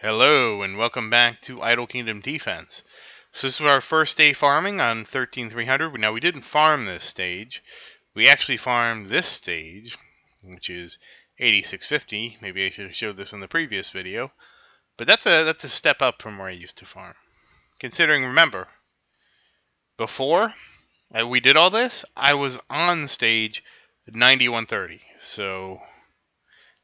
Hello and welcome back to Idle Kingdom Defense. So this is our first day farming on 13300. Now we didn't farm this stage. We actually farmed this stage, which is 8650. Maybe I should have showed this in the previous video. But that's a step up from where I used to farm. Considering, remember, before we did all this, I was on stage 9130. So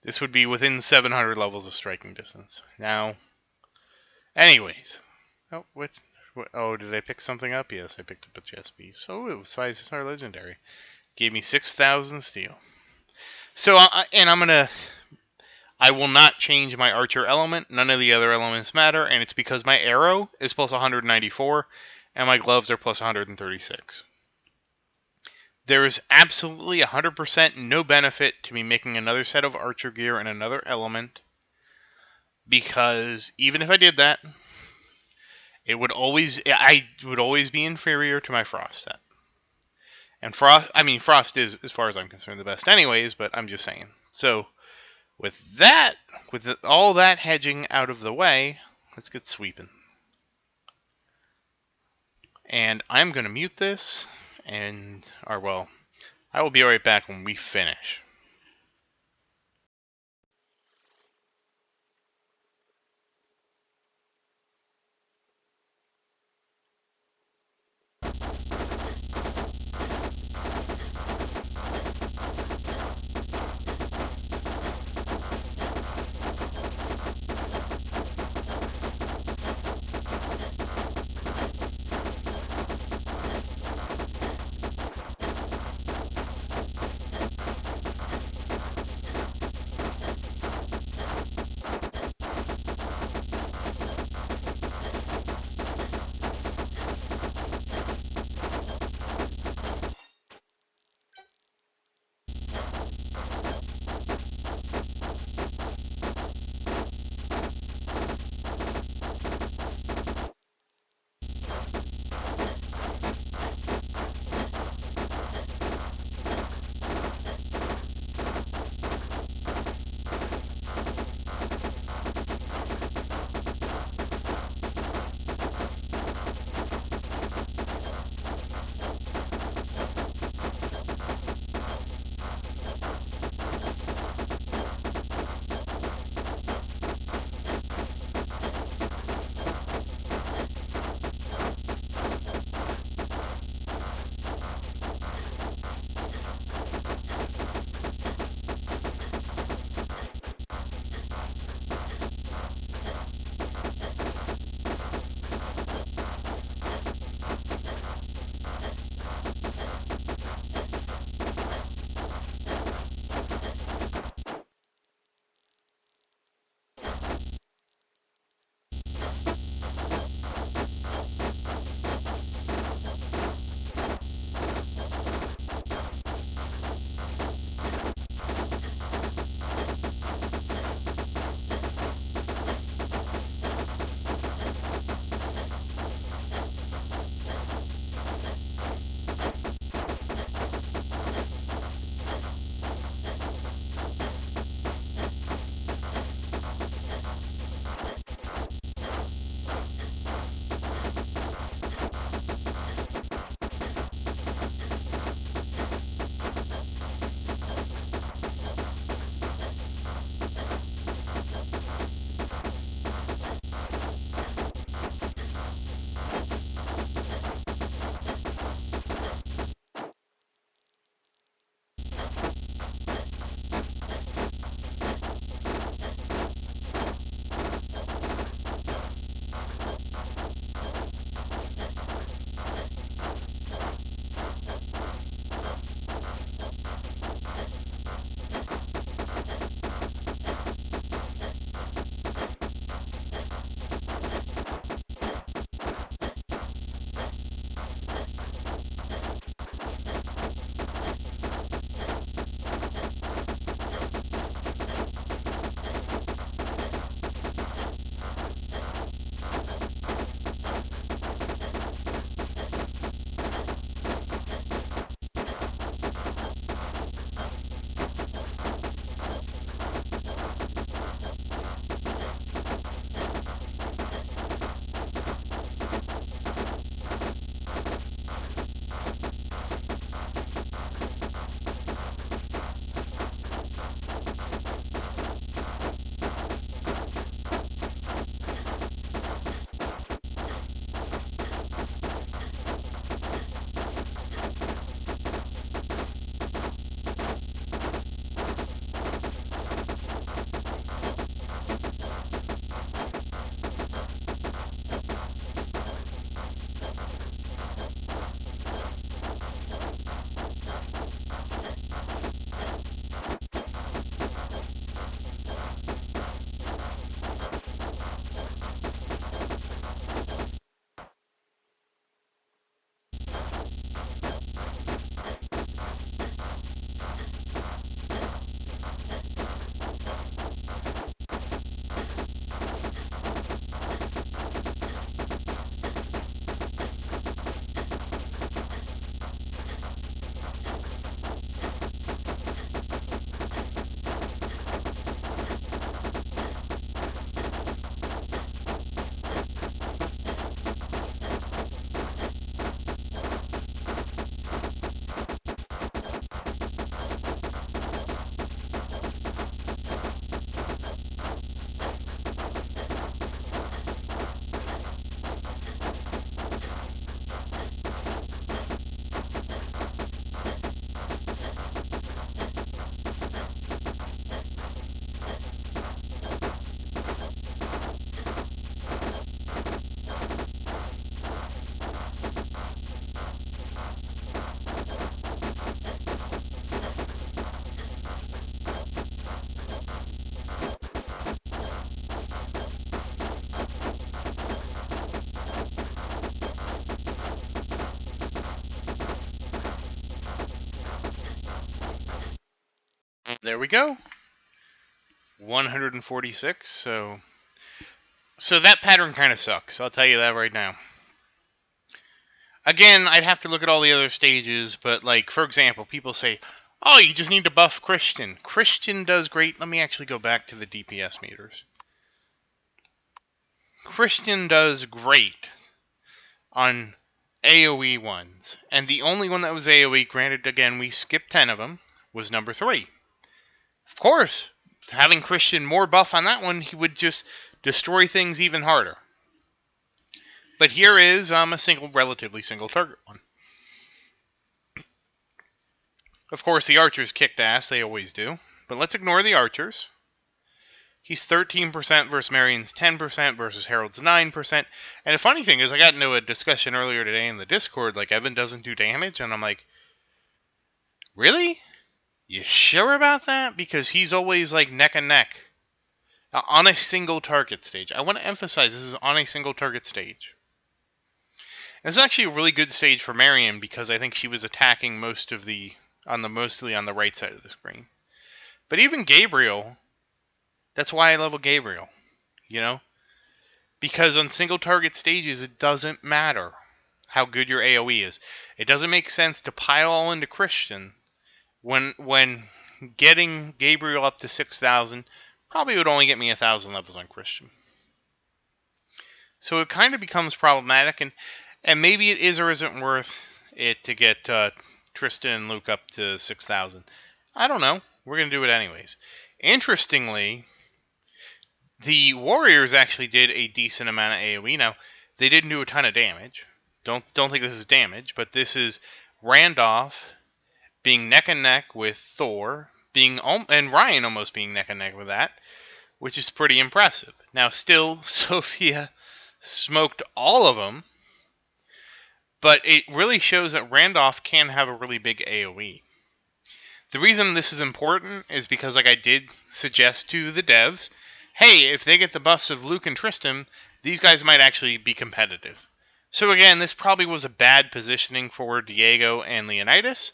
this would be within 700 levels of striking distance. Now, anyways. Oh, oh, did I pick something up? Yes, I picked up a chest piece. Oh, it was 5-star legendary. Gave me 6,000 steel. So, I will not change my archer element. None of the other elements matter, and it's because my arrow is plus 194, and my gloves are plus 136. There is absolutely 100% no benefit to me making another set of archer gear and another element, because even if I did that, I would always be inferior to my Frost set. And Frost is, as far as I'm concerned, the best anyways, but I'm just saying. So, with all that hedging out of the way, let's get sweeping. And I'm going to mute this, I will be right back when we finish. there we go. 146. So that pattern kind of sucks. I'll tell you that right now. Again, I'd have to look at all the other stages, but like, for example, people say, oh, you just need to buff Christian. Christian does great. Let me actually go back to the DPS meters. Christian does great on AoE ones. And the only one that was AoE, granted, again, we skipped 10 of them, was number 3. Of course, having Christian more buff on that one, he would just destroy things even harder. But here is a relatively single target one. Of course, the archers kicked ass, they always do. But let's ignore the archers. He's 13% versus Marion's 10% versus Harold's 9%. And the funny thing is, I got into a discussion earlier today in the Discord, like, Evan doesn't do damage, and I'm like, really? You sure about that? Because he's always, like, neck and neck. On a single target stage. I want to emphasize this is on a single target stage. It's actually a really good stage for Marion because I think she was attacking mostly on the right side of the screen. But even Gabriel, that's why I level Gabriel, you know? Because on single target stages, it doesn't matter how good your AoE is. It doesn't make sense to pile all into Christian when getting Gabriel up to 6,000 probably would only get me 1,000 levels on Christian. So it kind of becomes problematic, and maybe it is or isn't worth it to get Tristan and Luke up to 6,000. I don't know. We're going to do it anyways. Interestingly, the Warriors actually did a decent amount of AoE. Now, they didn't do a ton of damage. Don't think this is damage, but this is Randolph being neck and neck with Thor, and Ryan almost being neck and neck with that, which is pretty impressive. Now, still, Sophia smoked all of them, but it really shows that Randolph can have a really big AoE. The reason this is important is because, like I did suggest to the devs, hey, if they get the buffs of Luke and Tristan, these guys might actually be competitive. So again, this probably was a bad positioning for Diego and Leonidas,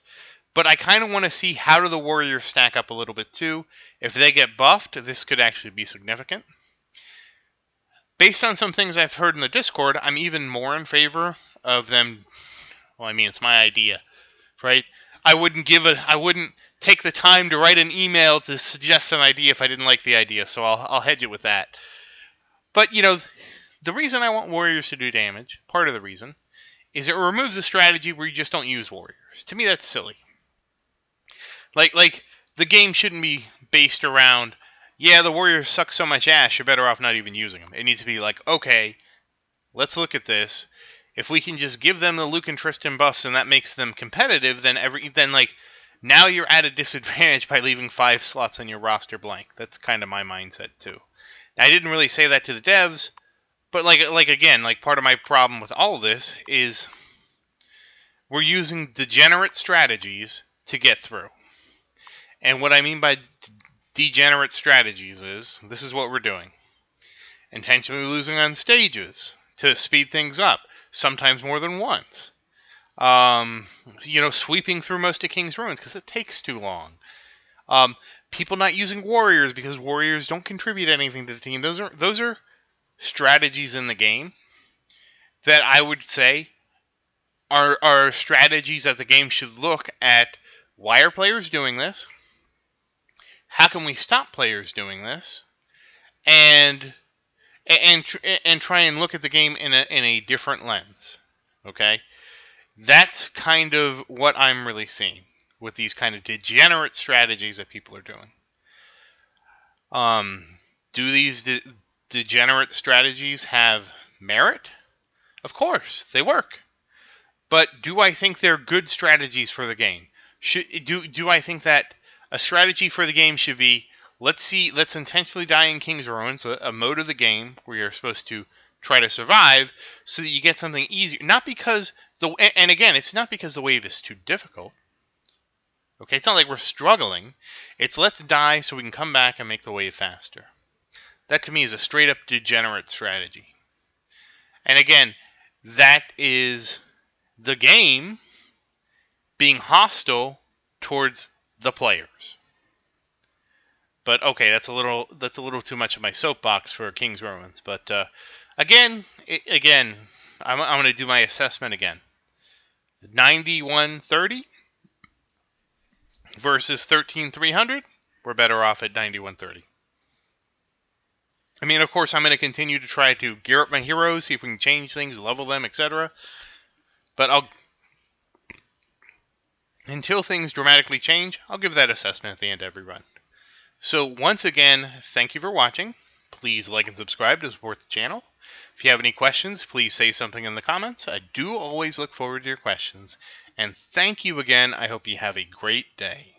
but I kind of want to see how do the Warriors stack up a little bit too. If they get buffed, this could actually be significant. Based on some things I've heard in the Discord, I'm even more in favor of them. Well, I mean, it's my idea, right? I wouldn't take the time to write an email to suggest an idea if I didn't like the idea, so I'll hedge it with that. But, you know, the reason I want Warriors to do damage, part of the reason, is it removes a strategy where you just don't use Warriors. To me, that's silly. Like the game shouldn't be based around, yeah, the Warriors suck so much ass, you're better off not even using them. It needs to be like, okay, let's look at this. If we can just give them the Luke and Tristan buffs and that makes them competitive, then now you're at a disadvantage by leaving 5 slots on your roster blank. That's kind of my mindset too. I didn't really say that to the devs, but again, part of my problem with all of this is we're using degenerate strategies to get through. And what I mean by degenerate strategies is, this is what we're doing. Intentionally losing on stages to speed things up, sometimes more than once. Sweeping through most of King's Ruins because it takes too long. People not using Warriors because Warriors don't contribute anything to the team. Those are strategies in the game that I would say are strategies that the game should look at. Why are players doing this? How can we stop players doing this? And try and look at the game in a different lens. Okay? That's kind of what I'm really seeing with these kind of degenerate strategies that people are doing. Do these degenerate strategies have merit? Of course, they work. But do I think they're good strategies for the game? Do I think that a strategy for the game should be, let's intentionally die in King's Ruins, a mode of the game where you're supposed to try to survive so that you get something easier. Not because it's not because the wave is too difficult. Okay, it's not like we're struggling. It's let's die so we can come back and make the wave faster. That to me is a straight up degenerate strategy. And again, that is the game being hostile towards the players. But okay, that's a little too much of my soapbox for Kings Romans. But again, I'm going to do my assessment again. 9130 versus 13300. We're better off at 9130. I mean, of course, I'm going to continue to try to gear up my heroes, see if we can change things, level them, etc. But until things dramatically change, I'll give that assessment at the end of every run. So once again, thank you for watching. Please like and subscribe to support the channel. If you have any questions, please say something in the comments. I do always look forward to your questions. And thank you again. I hope you have a great day.